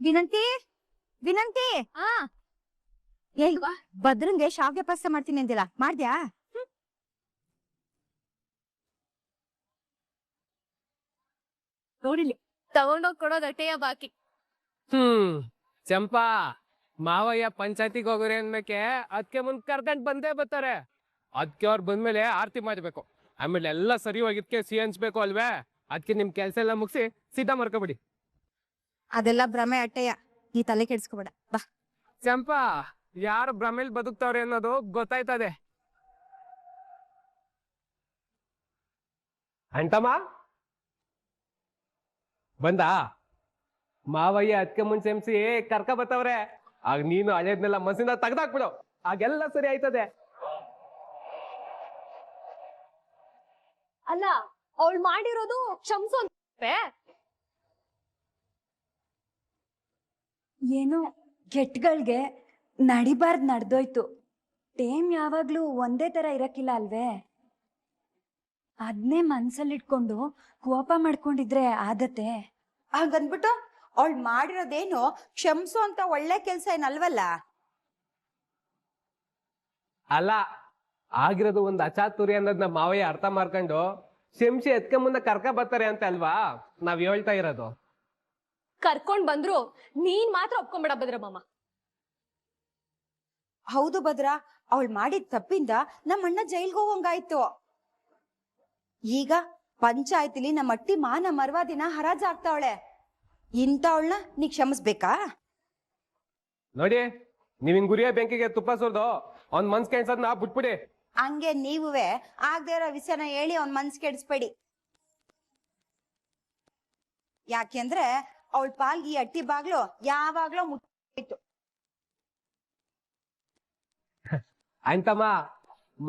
ವಿನಂತಿ ವಿನಂತಿ ಭದ್ರಂಗೆ ಶಾವ್ಗೆ ಪಾಸ್ತ ಮಾಡ್ತೀನಿ ಅಂದಿಲ್ಲ, ಮಾಡ್ದ್ಯಾ? ನೋಡಿಲಿ ತಗೊಂಡೋಗ್ ಕೊಡೋದಟ್ಟೆಯ ಬಾಕಿ. ಚಂಪಾ, ಮಾವಯ್ಯ ಪಂಚಾಯತಿಗೆ ಹೋಗೋರಿ ಅನ್ಬೇಕೆ ಅದಕ್ಕೆ ಮುಂದ್ ಕರ್ಕೊಂಡ್ ಬಂದೇ ಬರ್ತಾರೆ. ಅದಕ್ಕೆ ಅವ್ರು ಬಂದ್ಮೇಲೆ ಆರತಿ ಮಾಡ್ಬೇಕು, ಆಮೇಲೆ ಎಲ್ಲ ಸರಿ ಹೋಗಿದ್ಕೆ ಸಿಹಿ ಹಂಚ್ಬೇಕು ಅಲ್ವೇ? ಅದಕ್ಕೆ ನಿಮ್ ಕೆಲ್ಸ ಎಲ್ಲ ಮುಗಿಸಿ ಸೀದಾ ಮಾಡ್ಕೊಬಿಡಿ. ಅದೆಲ್ಲ ಭ್ರಮೆ ಅಟ್ಟೆಯ, ನೀ ತಲೆ ಕೆಡ್ಸ್ಕೊಬೇಡ ಬಾ. ಚಂಪಾ, ಯಾರು ಭ್ರಮೇಲ್ ಬದುಕ್ತಾವ್ರೆ ಅನ್ನೋದು ಗೊತ್ತಾಯ್ತದೆ. ಅಂಟಮ್ಮ ಬಂದ ಮಾವಯ್ಯ ಅದಕ್ಕೆ ಮುಂಚೆ ಎಂಸಿ ಕರ್ಕ ಬತ್ತವ್ರೆ. ಆಗ ನೀನು ಹಳೇದ್ನೆಲ್ಲ ಮನಸ್ಸಿಂದ ತೆಗ್ದಾಕ್ಬಿಡು, ಆಗೆಲ್ಲ ಸರಿ ಆಯ್ತದೆ. ಅಲ್ಲ, ಅವಳು ಮಾಡಿರೋದು ಕ್ಷಮ್ಸು ಏನೋ ಗೆಟ್ಗಳ್ಗೆ ನಡಿಬಾರ್ದು ನಡೆದೋಯ್ತು. ಟೇಮ್ ಯಾವಾಗ್ಲೂ ಒಂದೇ ತರ ಇರಕ್ಕಿಲ್ಲ ಅಲ್ವೇ? ಅದ್ನೇ ಮನ್ಸಲ್ಲಿಟ್ಕೊಂಡು ಕೋಪ ಮಾಡ್ಕೊಂಡಿದ್ರೆ ಆದತೆ. ಹಾಗನ್ಬಿಟ್ಟು ಅವಳು ಮಾಡಿರೋದೇನು ಕ್ಷಮ್ಸು ಅಂತ ಒಳ್ಳೆ ಕೆಲ್ಸ ಏನಲ್ವಲ್ಲ. ಅಲ್ಲ, ಆಗಿರೋದು ಒಂದು ಅಚಾತುರ್ಯ ಅನ್ನೋದ್ ನಮ್ಮ ಮಾವಯ್ಯ ಅರ್ಥ ಮಾಡ್ಕೊಂಡು ಶಂಶಿ ಎತ್ಕೆ ಮುಂದೆ ಕರ್ಕ ಬರ್ತಾರೆ ಅಂತ ಅಲ್ವಾ ನಾವ್ ಹೇಳ್ತಾ ಇರೋದು. ಕರ್ಕೊಂಡ್ ಬಂದ್ರು ನೀನ್ ಮಾತ್ರ ಒಪ್ಕೊಂಬೇಡ ಭದ್ರಮ್ಮ. ಹೌದು ಭದ್ರ, ಅವಳು ಮಾಡಿದ ತಪ್ಪಿಂದ ನಮ್ಮಣ್ಣ ಜೈಲ್ಗೆ ಹೋಗಂಗಾಯ್ತು. ಈಗ ಪಂಚಾಯತಿಲಿ ನಮ್ಮ ಅಟ್ಟಿ ಮಾನ ಮರ್ವಾದಿನ ಹರಾಜಾಗ್ತಾವಳೆ. ಇಂಥವಳನ್ನ ನೀ ಕ್ಷಮಿಸ್ಬೇಕಾ? ನೋಡಿ, ನೀವಿನ್ ಗುರಿಯ ಬೆಂಕಿಗೆ ತುಪ್ಪ ಸುರಿದು ಅವ್ನ್ ಮನ್ಸ್ ಕೆಡ್ಸೋದ್ನ ಬಿಟ್ಬಿಡಿ. ಹಂಗೆ ನೀವುವೆ ಆಗದೆ ಇರೋ ವಿಷಯನ ಹೇಳಿ ಅವ್ನ್ ಮನ್ಸ್ ಕೆಡಿಸ್ಬೇಡಿ. ಯಾಕೆಂದ್ರೆ ಅವಳ ಪಾಲ್ಗೆ ಈ ಅಟ್ಟಿ ಬಾಗ್ಲು ಯಾವಾಗ್ಲೂ ಮುಟ್ಟಿತ್ತು. ಆಯ್ತಮ್ಮ,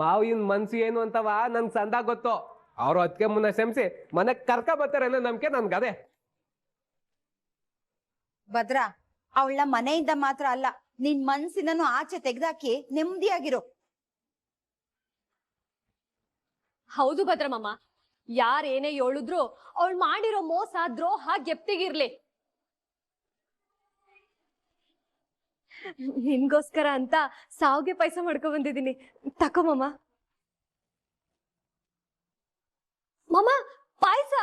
ಮಾವಿನ ಮನ್ಸು ಏನು ಅಂತವ ನನ್ ಸಂದಾಗ ಗೊತ್ತು. ಅವ್ರು ಅದಕ್ಕೆ ಮುನ್ನ ಶಂಸಿ ಮನೆಗ್ ಕರ್ಕ ಬರ್ತಾರೆ ಅನ್ನೋ ನಂಬಿಕೆ ನನ್ಗದೆ. ಭದ್ರ, ಅವಳ ಮನೆಯಿಂದ ಮಾತ್ರ ಅಲ್ಲ, ನಿನ್ ಮನ್ಸಿನೂ ಆಚೆ ತೆಗ್ದಾಕಿ ನೆಮ್ಮದಿಯಾಗಿರು. ಹೌದು ಭದ್ರಮ್ಮ, ಯಾರೇನೇ ಹೇಳಿದ್ರು ಅವಳು ಮಾಡಿರೋ ಮೋಸ ದ್ರೋಹ ಗೆಪ್ತಿಗಿರ್ಲಿ. ನಿನ್ಗೋಸ್ಕರ ಅಂತ ಸಾವಿಗೆ ಪಾಯಸ ಮಾಡ್ಕೊ ಬಂದಿದ್ದೀನಿ, ತಕೋ ಮಮ್ಮ. ಮಮ್ಮ, ಪಾಯಸ.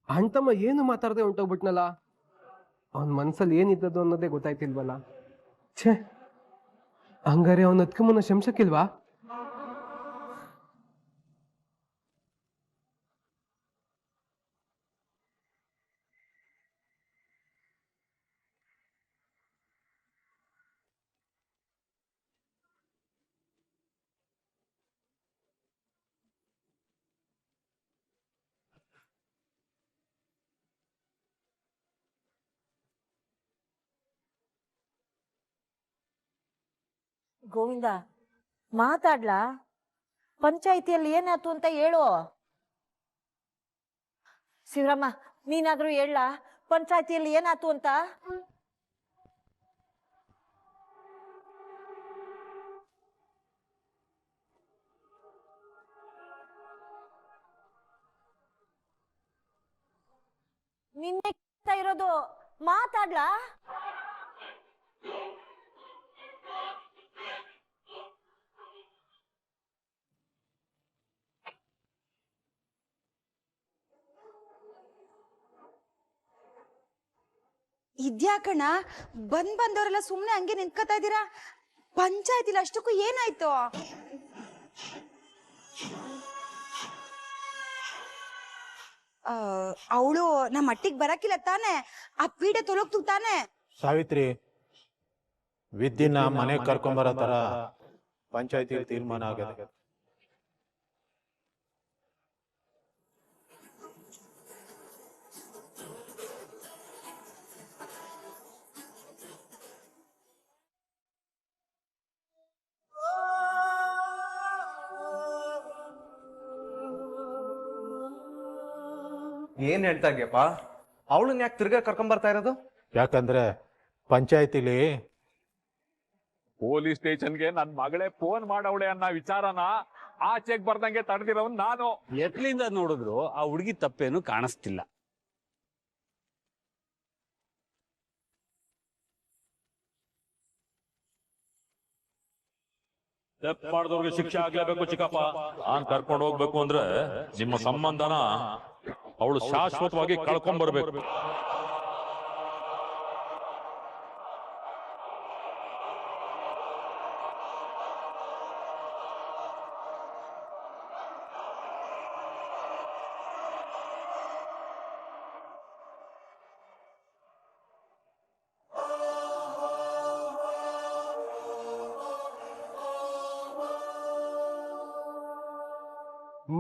ಅಂತಮ್ಮ ಏನು ಮಾತಾಡದೆ ಹೊಂಟೋಗ್ಬಿಟ್ನಲ್ಲ. ಅವನ್ ಮನ್ಸಲ್ಲಿ ಏನಿದ್ದದು ಅನ್ನೋದೇ ಗೊತ್ತಾಯ್ತಿಲ್ವಲ್ಲ. ಛೇ, ಹಂಗಾರೆ ಅವನ್ ಅದಕ್ಕೆ ಮುನ್ನ ಶಂಸಕ್ಕಿಲ್ವಾ? ಗೋವಿಂದ, ಮಾತಾಡ್ಲಾ? ಪಂಚಾಯಿತಿಯಲ್ಲಿ ಏನಾಯ್ತು ಅಂತ ಹೇಳು. ಶಿವರಾಮ, ನೀನಾದ್ರೂ ಹೇಳ, ಪಂಚಾಯಿತಿಯಲ್ಲಿ ಏನಾಯ್ತು ಅಂತ. ನಿನ್ನೆ ಇರೋದು ಮಾತಾಡ್ಲಾ? ಇದ್ಯಾಕಣ ಬಂದವರೆಲ್ಲ ಸುಮ್ನೆ ಹಂಗೆ ನಿಂತ್ಕೊತಾ ಇದ್ದೀರಾ? ಪಂಚಾಯತಿಲಿ ಅಷ್ಟಕ್ಕೂ ಏನಾಯ್ತು? ಅವಳು ನಮ್ಮ ಮಟ್ಟಿಗೆ ಬರಕಿಲ್ಲ ತಾನೆ? ಆ ಪೀಡೆ ತೊಲಗ್ತು ತಾನೆ? ಸಾವಿತ್ರಿ, ವಿದ್ಯೆನ ಮನೆಗೆ ಕರ್ಕೊಂಬರೋ ತರ ಪಂಚಾಯತಿ ತೀರ್ಮಾನ ಆಗದೆ. ಏನ್ ಹೇಳ್ತಾ ಇದೆಯಪ್ಪ? ಅವಳನ್ನ ಯಾಕೆ ತಿರ್ಗಾ ಕರ್ಕೊಂಡ್ ಬರ್ತಾ ಇರೋದು? ಯಾಕಂದ್ರೆ ಪಂಚಾಯತಿಲಿ ಪೊಲೀಸ್ ಸ್ಟೇಷನ್ಗೆ ನನ್ ಮಗಳೇ ಫೋನ್ ಮಾಡವಳೆ ಅನ್ನೋ ವಿಚಾರನ ಆಚೆಗ್ ಬರ್ದಂಗೆ ತಡೆದಿರೋನ್ ನಾನು. ಎತ್ಲಿಂದ ನೋಡಿದ್ರು ಆ ಹುಡುಗಿ ತಪ್ಪೇನು ಕಾಣಿಸ್ತಿಲ್ಲ. ತಪ್ಪು ಮಾಡಿದವ್ರಿಗೆ ಶಿಕ್ಷೆ ಆಗ್ಲೇಬೇಕು ಚಿಕ್ಕಪ್ಪ. ನಾನ್ ಕರ್ಕೊಂಡು ಹೋಗ್ಬೇಕು ಅಂದ್ರೆ ನಿಮ್ಮ ಸಂಬಂಧನ ಅವಳು ಶಾಶ್ವತವಾಗಿ ಕಳ್ಕೊಂಡ್ ಬರ್ಬೇಕು.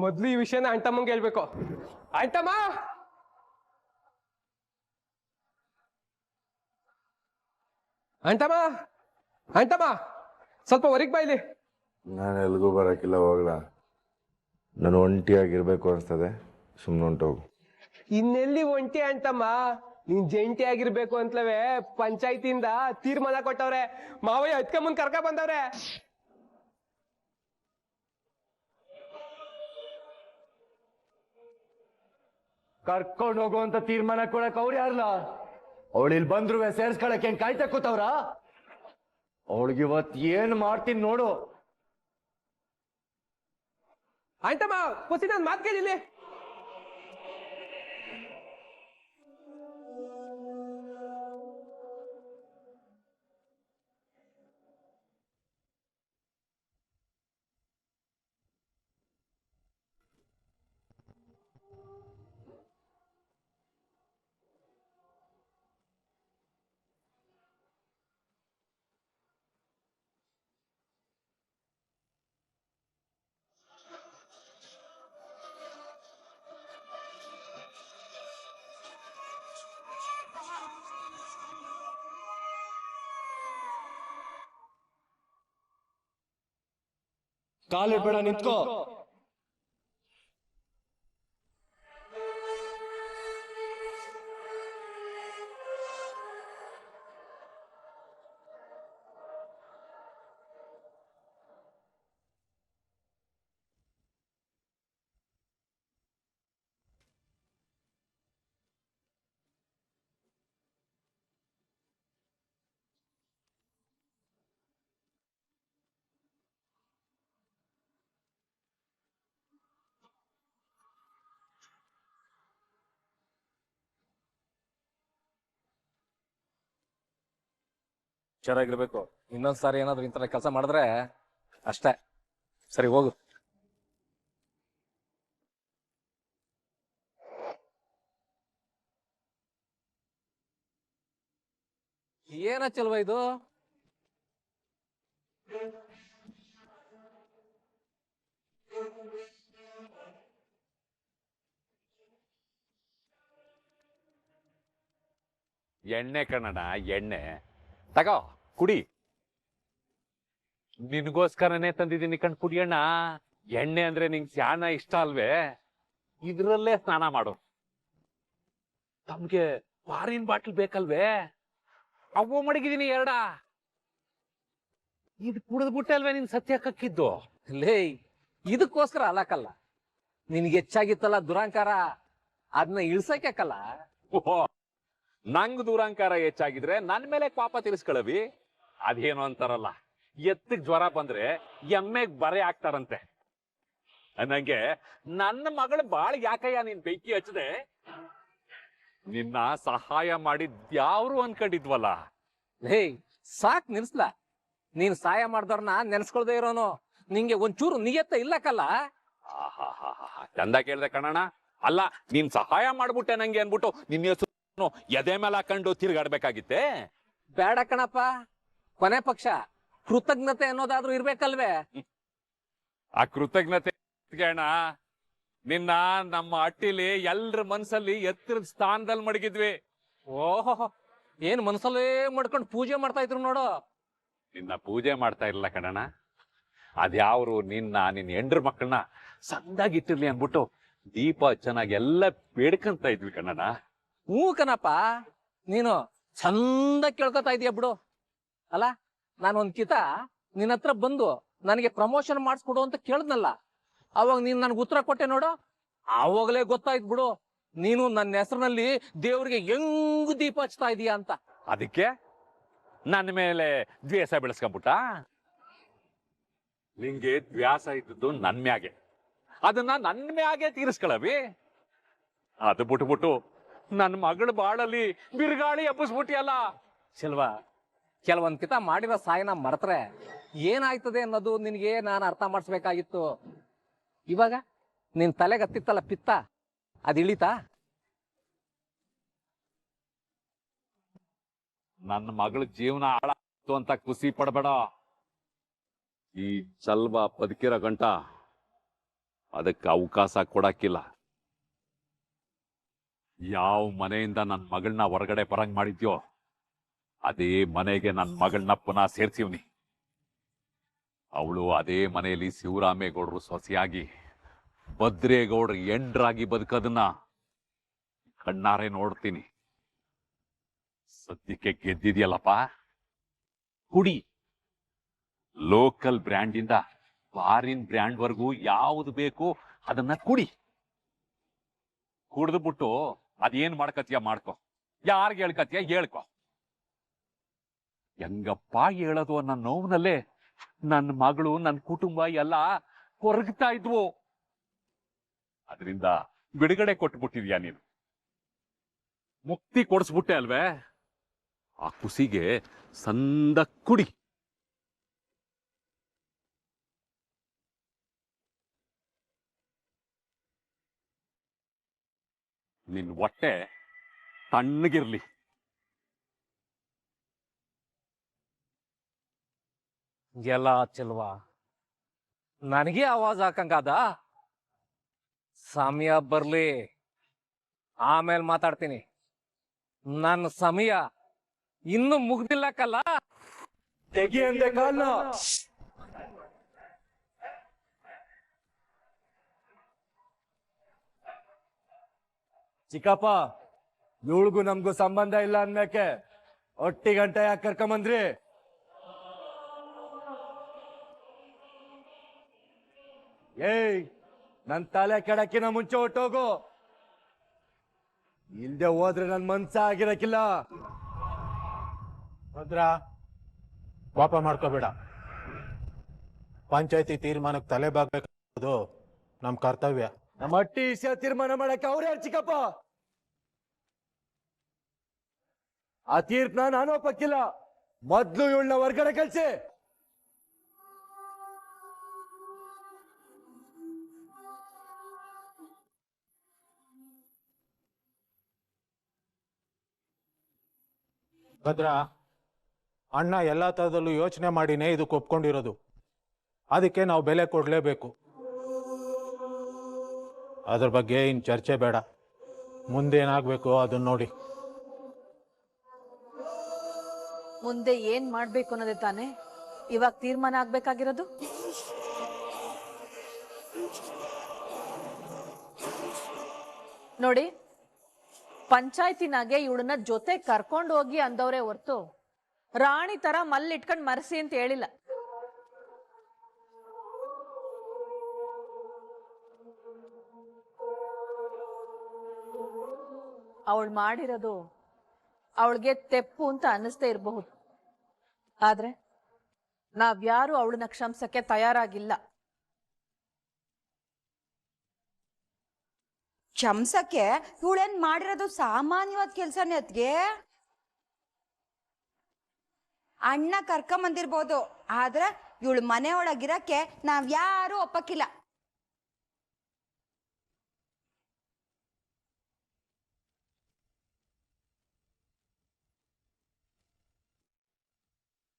ಮೊದ್ಲು ಈ ವಿಷಯನ ಅಂಟಮ್ಮಂಗೆ ಹೇಳ್ಬೇಕು. ಅಂಟಮ್ಮ, ಅಂಟಮ್ಮ, ಅಂಟಮ್ಮ, ಸ್ವಲ್ಪ ಹೊರಗ್ ಬಾ ಇಲ್ಲಿ. ನಾನು ಎಲ್ಗೂ ಬರೋಕ್ಕಿಲ್ಲ, ಹೋಗ್ಲಾ? ನಾನು ಒಂಟಿಯಾಗಿರ್ಬೇಕು ಅನ್ಸ್ತದೆ, ಸುಮ್ಮನೆ ಹೊಂಟೋಗು. ಇನ್ನೆಲ್ಲಿ ಒಂಟಿ ಅಂಟಮ್ಮ, ನೀನ್ ಜಂಟಿ ಆಗಿರ್ಬೇಕು ಅಂತಲವೇ ಪಂಚಾಯತಿಯಿಂದ ತೀರ್ಮಾನ ಕೊಟ್ಟವ್ರೆ. ಮಾವಯ್ಯ ಹತ್ಕ ಮುಂದ್ ಕರ್ಕ ಬಂದವ್ರೆ. ಕರ್ಕೊಂಡು ಹೋಗುವಂತ ತೀರ್ಮಾನ ಕೊಡಕ್ ಅವ್ರು ಯಾರಲ್ಲ? ಅವಳು ಇಲ್ಲಿ ಬಂದ್ರು ಸೇರ್ಸ್ಕೊಳಕ್ ಏನ್ ಕಾಯ್ತಾ ಕೂತವ್ರ? ಅವಳಿಗೆ ಇವತ್ ಏನ್ ಮಾಡ್ತೀನಿ ನೋಡು. ಅಂಟಮ್ಮ, ಪುಸಿ ನನ್ ಮಾತ್ ಕೇಳಿಲ್ಲಿ. ಕಾಲಿಡ್ಬೇಡ, ನಿಂತ್ಕೋ. ಹುಷಾರಾಗಿರ್ಬೇಕು. ಇನ್ನೊಂದ್ಸಾರಿ ಏನಾದ್ರು ಇಂಥ ಕೆಲಸ ಮಾಡಿದ್ರೆ ಅಷ್ಟೇ. ಸರಿ, ಹೋಗು. ಏನ ಚಲ್ವ ಇದು? ಎಣ್ಣೆ ಕಣಣ, ಎಣ್ಣೆ ತಗೋ, ಕುಡಿ. ನಿನ್ಗೋಸ್ಕರನೇ ತಂದಿದ್ದೀನಿ ಕಣ್, ಕುಡಿಯಣ್ಣ. ಎಣ್ಣೆ ಅಂದ್ರೆ ನಿಂಗೆ ಸ್ಯಾನ ಇಷ್ಟ ಅಲ್ವೇ? ಇದ್ರಲ್ಲೇ ಸ್ನಾನ ಮಾಡು. ತಮ್ಗೆ ಫಾರಿನ್ ಬಾಟ್ಲ್ ಬೇಕಲ್ವೇ? ಅವು ಮಡಗಿದೀನಿ 2. ಇದು ಕುಡಿದ್ಬಿಟ್ಟೆ ಅಲ್ವೇ ನಿನ್ ಸತ್ಯ ಕಕ್ಕಿದ್ದು? ಲೇ, ಇದಕ್ಕೋಸ್ಕರ ಅಲ್ಲಕಲ್ಲ, ನಿನ್ಗೆ ಹೆಚ್ಚಾಗಿತ್ತಲ್ಲ ದುರಾಂಕಾರ, ಅದನ್ನ ಇಳ್ಸಕ್ಕಲ್ಲ. ಓಹೋ, ನಂಗ್ ದೂರಾಂಕಾರ ಹೆಚ್ಚಾಗಿದ್ರೆ ನನ್ ಮೇಲೆ ಪಾಪ ತೀರಿಸ್ಕೊಳ್ಳವಿ. ಅದೇನು ಅಂತಾರಲ್ಲ, ಎತ್ತಿಗ್ ಜ್ವರ ಬಂದ್ರೆ ಎಮ್ಮೆಗ್ ಬರೆ ಆಗ್ತಾರಂತೆ. ನಂಗೆ ನನ್ನ ಮಗಳು ಬಾಳ್ ಯಾಕಯ್ಯ ನೀನ್ ಬೆಂಕಿ ಹಚ್ಚದೆ? ನಿನ್ನ ಸಹಾಯ ಮಾಡಿದ್ಯಾವ್ರು ಅನ್ಕೊಂಡಿದ್ವಲ್ಲ. ಲೇ, ಸಾಕ್ ನಿಲ್ಸ್ಲ. ನೀನ್ ಸಹಾಯ ಮಾಡ್ದವ್ರನ್ನ ನೆನ್ಸ್ಕೊಳ್ದೆ ಇರೋನು. ನಿಂಗೆ ಒಂಚೂರು ನಿಯತ್ತ ಇಲ್ಲಕಲ್ಲ. ಚಂದ ಕೇಳ್ದೆ ಕಣಣ್ಣ. ಅಲ್ಲ, ನೀನ್ ಸಹಾಯ ಮಾಡ್ಬಿಟ್ಟೆ ನಂಗೆ ಅನ್ಬಿಟ್ಟು ನಿನ್ನ ಹೆಸರು ಎದೆ ಮೇಲೆ ಹಾಕೊಂಡು ತಿರ್ಗಾಡ್ಬೇಕಾಗಿತ್ತೆ? ಬೇಡ ಕಣಪ್ಪ, ಕೊನೆ ಪಕ್ಷ ಕೃತಜ್ಞತೆ ಅನ್ನೋದಾದ್ರೂ ಇರ್ಬೇಕಲ್ವೇ? ಆ ಕೃತಜ್ಞತೆ ಅಣ್ಣ, ನಿನ್ನ ನಮ್ಮ ಹಟ್ಟಿಲಿ ಎಲ್ರ ಮನ್ಸಲ್ಲಿ ಎತ್ತರದ ಸ್ಥಾನದಲ್ಲಿ ಮಡಗಿದ್ವಿ. ಓಹೋ, ಏನ್ ಮನಸ್ಸಲ್ಲೇ ಮಾಡ್ಕೊಂಡು ಪೂಜೆ ಮಾಡ್ತಾ ಇದ್ರು ನೋಡು. ನಿನ್ನ ಪೂಜೆ ಮಾಡ್ತಾ ಇರಲ್ಲ ಕಣಣ್ಣ, ಅದ್ಯಾವ್ರು ನಿನ್ನ ಹೆಂಡ್ರ ಮಕ್ಕಳನ್ನ ಸಂದಾಗಿಟ್ಟಿರ್ಲಿ ಅನ್ಬಿಟ್ಟು ದೀಪ ಚೆನ್ನಾಗಿ ಎಲ್ಲ ಬೇಡ್ಕಂತ ಇದ್ವಿ ಕಣಣ್ಣ. ಹ್ಞೂ ಕಣಪ್ಪ, ನೀನು ಚಂದ ಕೇಳ್ಕೊತಾ ಇದೀಯ ಬಿಡು. ಅಲ್ಲ, ನಾನು ಒಂದ್ಕಿತ ನಿನ್ನ ಹತ್ರ ಬಂದು ನನಗೆ ಪ್ರಮೋಷನ್ ಮಾಡಿಸ್ಕೊಡು ಅಂತ ಕೇಳಿದ್ನಲ್ಲ, ಅವಾಗ ನೀನ್ ನನ್ಗೆ ಉತ್ತರ ಕೊಟ್ಟೆ ನೋಡು. ಆವಾಗಲೇ ಗೊತ್ತಾಯ್ತು ಬಿಡು, ನೀನು ನನ್ನ ಹೆಸರಿನಲ್ಲಿ ದೇವ್ರಿಗೆ ಹೆಂಗ್ ದೀಪ ಹಚ್ತಾ ಇದೀಯ ಅಂತ. ಅದಕ್ಕೆ ನನ್ನ ಮೇಲೆ ದ್ವೇಷ ಬೆಳೆಸ್ಕೊಂಬಿಟ್ಟ. ನಿಂಗೆ ದ್ವೇಷ ಇದ್ದದ್ದು ನನ್ ಮ್ಯಾಗೆ, ಅದನ್ನ ನನ್ನ ಮ್ಯಾಗೆ ತೀರಿಸ್ಕೊಳವಿ. ಅದು ಬಿಟ್ಬಿಟ್ಟು ನನ್ನ ಮಗಳ ಬಾಳಲ್ಲಿ ಬಿರುಗಾಳಿ ಎಬ್ಬಿಸ್ಬಿಟ್ಟಿಯಲ್ಲ. ಶಿಲ್ವಾ, ಕೆಲವೊಂದ್ಕಿತ ಮಾಡಿರೋ ಸಾಯನ ಮರೆತ್ರೆ ಏನಾಯ್ತದೆ ಅನ್ನೋದು ನಿನಗೆ ನಾನು ಅರ್ಥ ಮಾಡಿಸ್ಬೇಕಾಗಿತ್ತು. ಇವಾಗ ನಿನ್ ತಲೆಗೆ ಹತ್ತಿತ್ತಲ್ಲ ಪಿತ್ತ, ಅದು ಇಳಿತಾ? ನನ್ನ ಮಗಳ ಜೀವನ ಹಾಳಾಯ್ತು ಅಂತ ಖುಷಿ ಪಡಬೇಡ. ಈ ಚಲ್ವ ಬದುಕಿರೋ ಗಂಟ ಅದಕ್ಕೆ ಅವಕಾಶ ಕೊಡಕ್ಕಿಲ್ಲ. ಯಾವ ಮನೆಯಿಂದ ನನ್ನ ಮಗಳನ್ನ ಹೊರಗಡೆ ಬರಂಗ್ ಮಾಡಿದ್ಯೋ ಅದೇ ಮನೆಗೆ ನನ್ನ ಮಗಳನ್ನ ಪುನಃ ಸೇರ್ಸಿವ್ನಿ. ಅವಳು ಅದೇ ಮನೆಯಲ್ಲಿ ಶಿವರಾಮೇಗೌಡರು ಸೊಸೆಯಾಗಿ ಭದ್ರೇಗೌಡ್ರ ಎಂಡ್ರಾಗಿ ಬದುಕೋದನ್ನ ಕಣ್ಣಾರೆ ನೋಡ್ತೀನಿ. ಸದ್ಯಕ್ಕೆ ಗೆದ್ದಿದ್ಯಲ್ಲಪ್ಪ, ಕುಡಿ. ಲೋಕಲ್ ಬ್ರ್ಯಾಂಡ್ ಇಂದ ಫಾರಿನ್ ಬ್ರ್ಯಾಂಡ್ ವರ್ಗೂ ಯಾವ್ದು ಬೇಕು ಅದನ್ನ ಕುಡಿ. ಕುಡಿದ್ಬಿಟ್ಟು ಅದೇನ್ ಮಾಡ್ಕತಿಯ ಮಾಡ್ಕೊ, ಯಾರಿಗೆ ಹೇಳ್ಕತಿಯ ಹೇಳ್ಕೊ. ಹೆಂಗಪ್ಪ ಹೇಳೋದು ಅನ್ನೋ ನೋವಿನಲ್ಲೇ ನನ್ನ ಮಗಳು ನನ್ನ ಕುಟುಂಬ ಎಲ್ಲ ಕೊರಗ್ತಾ ಇದ್ವು. ಅದರಿಂದ ಬಿಡುಗಡೆ ಕೊಟ್ಬಿಟ್ಟಿದ್ಯಾ ನೀನು, ಮುಕ್ತಿ ಕೊಡಿಸ್ಬಿಟ್ಟೆ ಅಲ್ವೇ? ಆ ಖುಷಿಗೆ ಸಂದ ಕುಡಿ. ನಿನ್ ಹೊಟ್ಟೆ ತಣ್ಣಗಿರ್ಲಿ. ಎಲ್ಲ ಚೆಲ್ವಾ, ನನಗೆ ಆವಾಜ್ ಹಾಕಂಗಾದ? ಸಮಯ ಬರ್ಲಿ, ಆಮೇಲೆ ಮಾತಾಡ್ತೀನಿ. ನನ್ನ ಸಮಯ ಇನ್ನು ಮುಗ್ದಿಲ್ಲಕ್ಕಲ್ಲ. ತೆಗಿ ಅಂದೆ ಕಾಲ್ನ. ಚಿಕ್ಕಪ್ಪ, ಇವಳಿಗೂ ನಮ್ಗೂ ಸಂಬಂಧ ಇಲ್ಲ ಅನ್ಬೇಕೆ ಒಟ್ಟಿಗಂಟ ಯಾಕೆ ಕರ್ಕೊಂಬಂದ್ರಿ? ಏಯ್, ನನ್ ತಲೆ ಕೆಡಕಿನ ಮುಂಚೆ ಹೊಟ್ಟೋಗು, ಇಲ್ದೆ ಹೋದ್ರೆ ನನ್ ಮನ್ಸ ಆಗಿರಕ್ಕಿಲ್ಲ. ಭದ್ರ, ಪಾಪ ಮಾಡ್ಕೋಬೇಡ. ಪಂಚಾಯತಿ ತೀರ್ಮಾನಕ್ಕೆ ತಲೆ ಬಾಗ್ಬೇಕು, ನಮ್ ಕರ್ತವ್ಯ. ನಮ್ಮ ಅಟ್ಟಿ ವಿಷಯ ತೀರ್ಮಾನ ಮಾಡಕ್ಕೆ ಅವ್ರು ಯಾರು ಚಿಕ್ಕಪ್ಪ? ಆ ತೀರ್ಪನ್ನ ನಾನು ಒಪ್ಪಕ್ಕಿಲ್ಲ. ಮೊದ್ಲು ಇವಳನ್ನ ಹೊರ್ಗಡೆ ಕಳ್ಸಿ. ಭದ್ರ, ಅಣ್ಣ ಎಲ್ಲಾ ತರದಲ್ಲೂ ಯೋಚನೆ ಮಾಡಿನೇ ಇದಕ್ಕೆ ಒಪ್ಕೊಂಡಿರೋದು. ಅದಕ್ಕೆ ನಾವು ಬೆಲೆ ಕೊಡ್ಲೇಬೇಕು. ಅದ್ರ ಬಗ್ಗೆ ಇನ್ ಚರ್ಚೆ ಬೇಡ. ಮುಂದೇನಾಗ್ಬೇಕು ಅದನ್ನ ನೋಡಿ. ಮುಂದೆ ಏನ್ ಮಾಡ್ಬೇಕು ಅನ್ನೋದೇ ತಾನೇ ಇವಾಗ ತೀರ್ಮಾನ ಆಗ್ಬೇಕಾಗಿರೋದು. ನೋಡಿ, ಪಂಚಾಯತಿನಾಗೆ ಇವಳನ್ನ ಜೊತೆ ಕರ್ಕೊಂಡು ಹೋಗಿ ಅಂದವ್ರೆ ಹೊರ್ತು ರಾಣಿ ತರ ಮಲ್ಲಿಟ್ಕೊಂಡ್ ಮರ್ಸಿ ಅಂತ ಹೇಳಿಲ್ಲ. ಅವಳು ಮಾಡಿರೋದು ಅವಳಿಗೆ ತೆಪ್ಪು ಅಂತ ಅನ್ನಿಸ್ತಾ ಇರಬಹುದು, ಆದ್ರೆ ನಾವ್ಯಾರು ಅವಳನ್ನ ಕ್ಷಮಿಸಕ್ಕೆ ತಯಾರಾಗಿಲ್ಲ. ಕ್ಷಮ್ಸಕ್ಕೆ ಇವಳೇನ್ ಮಾಡಿರೋದು ಸಾಮಾನ್ಯವಾದ ಕೆಲ್ಸನೇ. ಅದ್ಗೆ ಅಣ್ಣ ಕರ್ಕೊಂಬಂದಿರ್ಬೋದು, ಆದ್ರೆ ಇವಳು ಮನೆ ಒಳಗಿರಕ್ಕೆ ನಾವ್ಯಾರು ಒಪ್ಪಕ್ಕಿಲ್ಲ.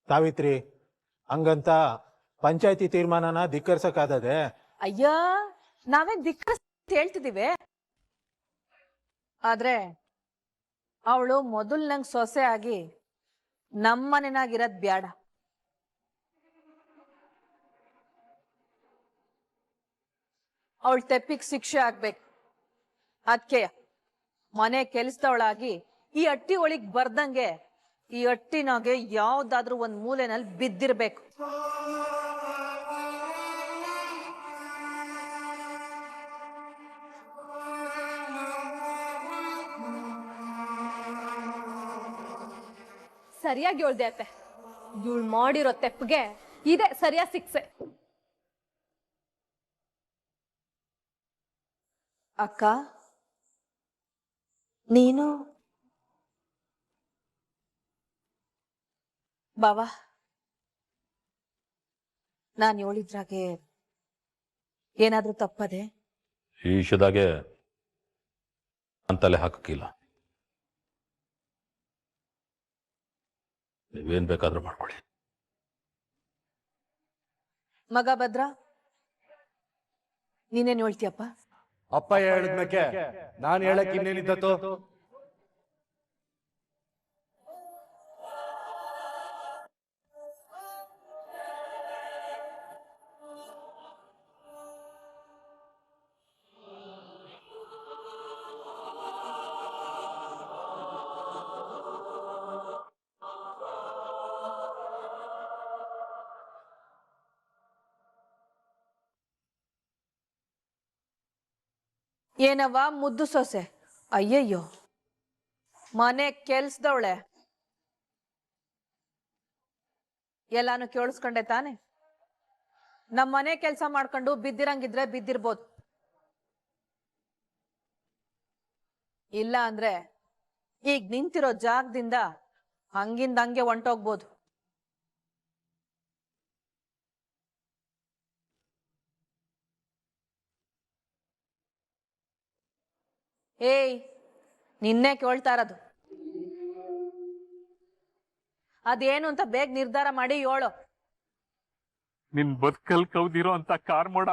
ಸಾವಿತ್ರಿ, ಹಂಗಂತ ಪಂಚಾಯತಿ ತೀರ್ಮಾನನ ಧಿಕ್ಕರ್ಸಕ್ಕಾದದೆ? ಅಯ್ಯ, ನಾವೇ ದಿಕ್ಕ ಹೇಳ್ತಿದೀವಿ, ಆದ್ರೆ ಅವಳು ಮೊದಲ್ ನಂಗೆ ಸೊಸೆ ಆಗಿ ನಮ್ಮನೆನಾಗಿರೋದ್ ಬ್ಯಾಡ. ಅವಳ ತೆಪ್ಪಿಗೆ ಶಿಕ್ಷೆ ಆಗ್ಬೇಕು. ಅದಕ್ಕೆ ಮನೆ ಕೆಲ್ಸದವಳಾಗಿ ಈ ಅಟ್ಟಿ ಒಳಗ್ ಬರ್ದಂಗೆ ಈ ಅಟ್ಟಿನಾಗೆ ಯಾವ್ದಾದ್ರೂ ಒಂದ್ ಮೂಲೆನಲ್ಲಿ ಬಿದ್ದಿರ್ಬೇಕು. ಸರಿಯಾಗಿ ಹೇಳ್ದೆ ಅತ್ತೆ. ಇವಳು ಮಾಡಿರೋ ತೆಪ್ಪಿಗೆ ಇದೆ ಸರಿಯಾದ ಶಿಕ್ಷೆ. ಅಕ್ಕ, ನೀನು ಬಾವಾ, ನಾನು ಹೇಳಿದ್ರಾಗೆ ಏನಾದ್ರೂ ತಪ್ಪದೆ? ಈ ವಿಷಯದಾಗೆ ಅಂತಲೇ ಹಾಕಕ್ಕಿಲ್ಲ. ನೀವೇನ್ ಬೇಕಾದ್ರೂ ಮಾಡ್ಕೊಳ್ಳಿ. ಮಗ ಭದ್ರ, ನೀನೇನ್ ಹೇಳ್ತೀಯಪ್ಪ? ಅಪ್ಪ ಹೇಳಿದ್ಮೇಕೆ ನಾನು ಹೇಳಕ್ ಇನ್ನೇನಿದ್ದತ್ತು? ಏನವ್ವ ಮುದ್ದು ಸೊಸೆ, ಅಯ್ಯಯ್ಯೋ ಮನೆ ಕೆಲ್ಸದವಳೆ, ಎಲ್ಲಾನು ಕೇಳಿಸ್ಕೊಂಡೆ ತಾನೆ? ನಮ್ ಮನೆ ಕೆಲ್ಸ ಮಾಡ್ಕೊಂಡು ಬಿದ್ದಿರಂಗಿದ್ರೆ ಬಿದ್ದಿರ್ಬೋದು, ಇಲ್ಲ ಅಂದ್ರೆ ಈಗ ನಿಂತಿರೋ ಜಾಗದಿಂದ ಹಂಗಿಂದ ಹಂಗೆ ಹೊಂಟೋಗ್ಬೋದು. ಏಯ್, ನಿನ್ನೆ ಕೇಳ್ತಾ ಇರೋದು ಅದೇನು ಅಂತ ಬೇಗ ನಿರ್ಧಾರ ಮಾಡಿ ಹೇಳು. ನಿನ್ ಬದುಕಲ್ ಕವ್ದಿರೋ ಅಂತ ಕಾರ್ಮೋಡ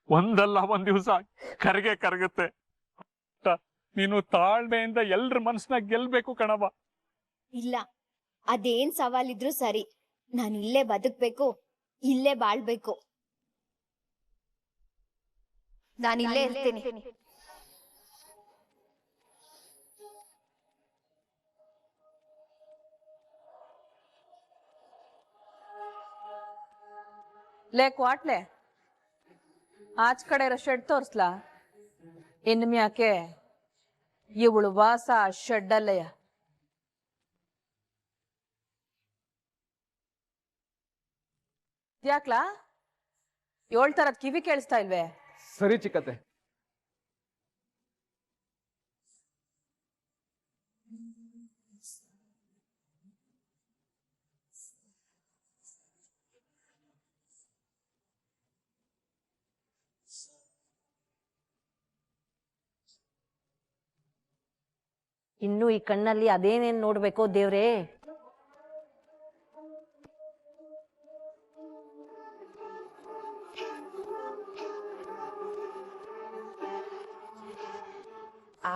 ಒಂದಲ್ಲ ಒಂದ್ ದಿವಸ ಕರಗುತ್ತೆ. ನೀನು ತಾಳ್ಮೆಯಿಂದ ಎಲ್ರ ಮನ್ಸನ್ನ ಗೆಲ್ಬೇಕು ಕಣವ. ಇಲ್ಲ, ಅದೇನ್ ಸವಾಲಿದ್ರು ಸರಿ, ನಾನು ಇಲ್ಲೇ ಬದುಕ್ಬೇಕು, ಇಲ್ಲೇ ಬಾಳ್ಬೇಕು. ನಾನಿಲ್ಲೇ ಇರ್ತೀನಿ. ಲೇ ಕ್ವಾಟ್ಲೆ, ಆಚ್ ಕಡೆ ಇರೋ ಶೆಡ್ ತೋರ್ಸ್ಲಾ? ಇನ್ಮ್ಯಾಕೆ ಇವಳು ವಾಸ ಶೆಡ್ ಅಲ್ಲಯ್ಯ. ಯಾಕ್ಲಾ ಹೇಳ್ತಾರದ್ ಕಿವಿ ಕೇಳಿಸ್ತಾ ಇಲ್ವೇ? ಸರಿ ಚಿಕ್ಕತ್ತೆ. ಇನ್ನು ಈ ಕಣ್ಣಲ್ಲಿ ಅದೇನೇನ್ ನೋಡ್ಬೇಕೋ ದೇವ್ರೇ.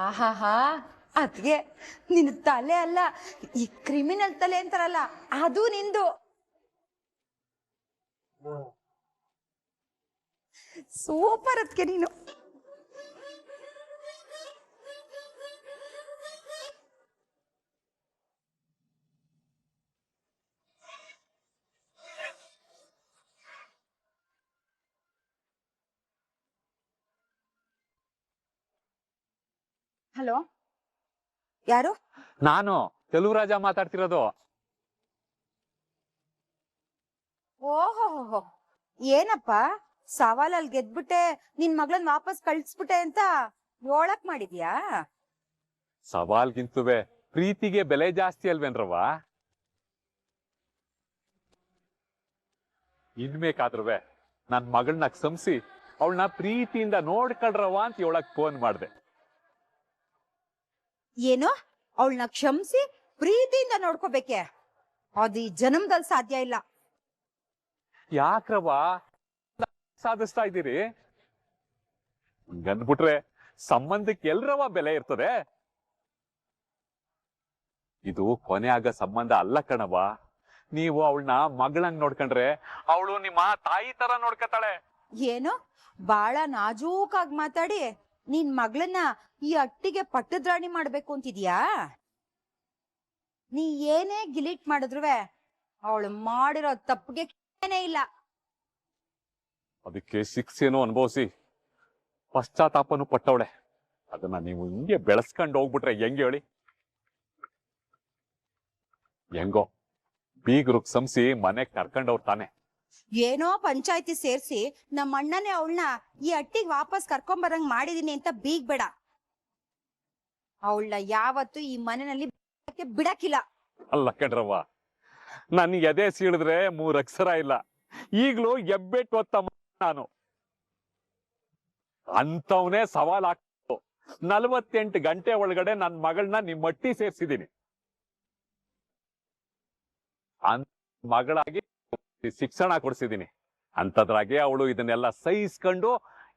ಆಹಾಹಾ, ಅದ್ಗೆ ನಿನ್ ತಲೆ ಅಲ್ಲ, ಈ ಕ್ರಿಮಿನಲ್ ತಲೆ ಅಂತಾರಲ್ಲ ಅದು ನಿಂದು. ಸೂಪರ್ ಅದ್ಕೆ ನೀನು. ಹಲೋ, ಯಾರು? ನಾನು ತೆಲುಗುರಾಜ ಮಾತಾಡ್ತಿರೋದು. ಓಹೋ, ಏನಪ್ಪ ಸವಾಲಲ್ಲಿ ಗೆದ್ಬಿಟ್ಟೆ, ನಿನ್ ಮಗಳನ್ ವಾಪಸ್ ಕಳ್ಸ್ಬಿಟ್ಟೆ ಅಂತ ಯೋಳಕ್ ಮಾಡಿದ್ಯಾ? ಸವಾಲ್ಗಿಂತುವೆ ಪ್ರೀತಿಗೆ ಬೆಲೆ ಜಾಸ್ತಿ ಅಲ್ವೇನ್ರವ? ಇನ್ಬೇಕಾದ್ರುವೆ ನನ್ ಮಗಳನ್ನ ಕ್ಷಮಿಸಿ ಅವಳನ್ನ ಪ್ರೀತಿಯಿಂದ ನೋಡ್ಕೊಳ್ರವ ಅಂತ ಹೇಳಕ್ ಫೋನ್ ಮಾಡ್ದೆ. ಏನು, ಅವಳನ್ನ ಕ್ಷಮಿಸಿ ಪ್ರೀತಿಯಿಂದ ನೋಡ್ಕೋಬೇಕೆ? ಅದು ಈ ಜನ್ಮದಲ್ಲಿ ಸಾಧ್ಯ ಇಲ್ಲ. ಯಾಕ್ರವ ಸಾಧಿಸ್ತಾ ಇದ್ದೀರಿ? ಹಂಗಂದ್ಬಿಟ್ರೆ ಸಂಬಂಧಕ್ಕೆ ಎಲ್ರವ ಬೆಲೆ ಇರ್ತದೆ? ಇದು ಕೊನೆ ಆಗ ಸಂಬಂಧ ಅಲ್ಲ ಕಣವ. ನೀವು ಅವಳನ್ನ ಮಗಳಂಗ್ ನೋಡ್ಕೊಂಡ್ರೆ ಅವಳು ನಿಮ್ಮ ತಾಯಿ ತರ ನೋಡ್ಕತಾಳೆ. ಏನು, ಬಾಳ ನಾಜೂಕಾಗಿ ಮಾತಾಡಿ ನಿನ್ ಮಗಳನ್ನ ಈ ಅಟ್ಟಿಗೆ ಪಟ್ಟದ ರಾಣಿ ಮಾಡ್ಬೇಕು ಅಂತಿದ್ಯಾ? ನೀ ಏನೇ ಗಿಲೀಟ್ ಮಾಡಿದ್ರುವೆ ಅವಳು ಮಾಡಿರೋ ತಪ್ಪಿಗೆ ಏನೇ ಇಲ್ಲ. ಅದಕ್ಕೆ ಶಿಕ್ಷೆನೂ ಅನುಭವಿಸಿ ಪಶ್ಚಾತ್ತಾಪನೂ ಪಟ್ಟವಳೆ. ಅದನ್ನ ನೀವು ಹಿಂಗೆ ಬೆಳೆಸ್ಕೊಂಡು ಹೋಗ್ಬಿಟ್ರೆ ಹೆಂಗೆ ಹೇಳಿ? ಹೆಂಗೋ ಬೀಗ್ರುಗ್ ಸಂಸಿ ಮನೆಗ್ ಕರ್ಕೊಂಡವ್ರು ತಾನೆ. ಏನೋ ಪಂಚಾಯ್ತಿ ಸೇರ್ಸಿ ನಮ್ಮ ಅಣ್ಣನೇ ಅವಳನ್ನ ಈ ಅಟ್ಟಿಗೆ ವಾಪಸ್ ಕರ್ಕೊಂಬರಂಗ್ ಮಾಡಿದೀನಿ ಅಂತ ಬೀಗ್ಬೇಡ. ಅವಳನ್ನ ಯಾವತ್ತು ಈ ಮನೆಯಲ್ಲಿ ಬಿಡಕ್ಕಿಲ್ಲ. ಅಲ್ಲ ಕಣ್ರವ್ವ, ನನ್ ಎದೆ ಸೀಳಿದ್ರೆ 3 ಅಕ್ಷರ ಇಲ್ಲ. ಈಗ್ಲೂ ಎಬ್ಬೆಟ್ಟು ಹೊತ್ತ ನಾನು ಅಂತವನೇ ಸವಾಲ್ ಹಾಕ್ತು. 48 ಗಂಟೆ ಒಳಗಡೆ ನನ್ ಮಗಳನ್ನ ನಿಮ್ಮ ಮಟ್ಟಿ ಸೇರ್ಸಿದೀನಿ. ಮಗಳಾಗಿ ಶಿಕ್ಷಣ ಕೊಡ್ಸಿದೀನಿ. ಅಂತದ್ರಾಗೆ ಅವಳು ಇದನ್ನೆಲ್ಲ ಸಹಿಸ್ಕೊಂಡು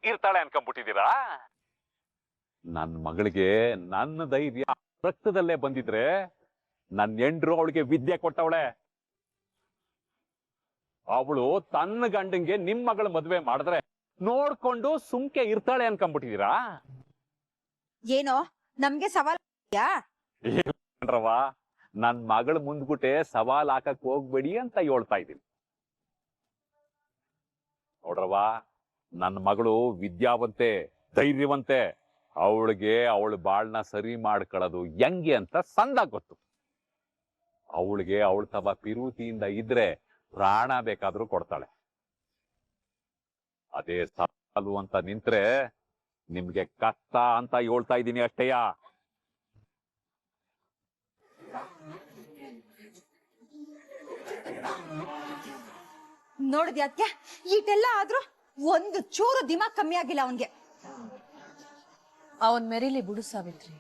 ಇರ್ತಾಳೆ ಅನ್ಕೊಂಡ್ಬಿಟ್ಟಿದ್ದೀರಾ? ನನ್ ಮಗಳಿಗೆ ನನ್ನ ಧೈರ್ಯ ರಕ್ತದಲ್ಲೇ ಬಂದಿದ್ರೆ ನನ್ನ ಹೆಂಡ್ರು ಅವಳಿಗೆ ವಿದ್ಯೆ ಕೊಟ್ಟವಳೆ. ಅವಳು ತನ್ನ ಗಂಡಂಗೆ ನಿಮ್ ಮಗಳ ಮದ್ವೆ ಮಾಡಿದ್ರೆ ನೋಡ್ಕೊಂಡು ಸುಮ್ಕೆ ಇರ್ತಾಳೆ ಅನ್ಕೊಂಡ್ಬಿಟ್ಟಿದ್ದೀರಾ? ಏನೋ ನಮ್ಗೆ ಸವಾಲ್ ರವ, ನನ್ ಮಗಳ ಮುಂದ್ಬಿಟ್ಟೆ ಸವಾಲ್ ಹಾಕಕ್ ಹೋಗ್ಬೇಡಿ ಅಂತ ಹೇಳ್ತಾ ಇದ್ದೀನಿ. ನೋಡ್ರವ, ನನ್ನ ಮಗಳು ವಿದ್ಯಾವಂತೆ, ಧೈರ್ಯವಂತೆ. ಅವಳಿಗೆ ಅವಳ ಬಾಳ್ನ ಸರಿ ಮಾಡ್ಕೊಳ್ಳೋದು ಹೆಂಗೆ ಅಂತ ಸಂದಾಗ ಗೊತ್ತು. ಅವಳಿಗೆ ಅವಳ ತವ ಪಿರುತಿಯಿಂದ ಇದ್ರೆ ಪ್ರಾಣ ಬೇಕಾದ್ರೂ ಕೊಡ್ತಾಳೆ. ಅದೇ ಸಾಲು ಅಂತ ನಿಂತ್ರೆ ನಿಮ್ಗೆ ಕಷ್ಟ ಅಂತ ಹೇಳ್ತಾ ಇದ್ದೀನಿ ಅಷ್ಟೇಯ. ನೋಡಿದ್ಯಾ ಅದ್ಕೆ ಈಟೆಲ್ಲ ಆದ್ರೂ ಒಂದು ಚೂರು ದಿಮಾಗ್ ಕಮ್ಮಿ ಆಗಿಲ್ಲ ಅವನ್ಗೆ. ಅವನ್ ಮೆರಿಲಿ ಬಿಡು ಸಾವಿತ್ರಿ.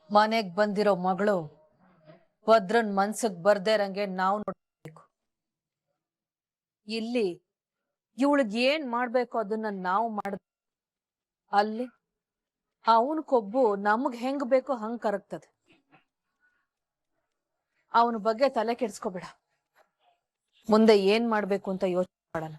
ಮನೆಗ್ ಬಂದಿರೋ ಮಗಳು ಭದ್ರನ್ ಮನ್ಸಗ್ ಬರ್ದೇ ಇರಂಗೆ ನಾವು ನೋಡ್ಬೇಕು. ಇಲ್ಲಿ ಇವಳಿಗೆ ಏನ್ ಮಾಡ್ಬೇಕು ಅದನ್ನ ನಾವು ಮಾಡ, ಅಲ್ಲಿ ಅವನ ಕೊಬ್ಬು ನಮಗ್ ಹೆಂಗ್ ಬೇಕೋ ಹಂಗ್ ಕರಗ್ತದೆ. ಅವನ ಬಗ್ಗೆ ತಲೆ ಕೆಡ್ಸ್ಕೊಬೇಡ. ಮುಂದೆ ಏನ್ ಮಾಡ್ಬೇಕು ಅಂತ ಯೋಚನೆ ಮಾಡೋಣ.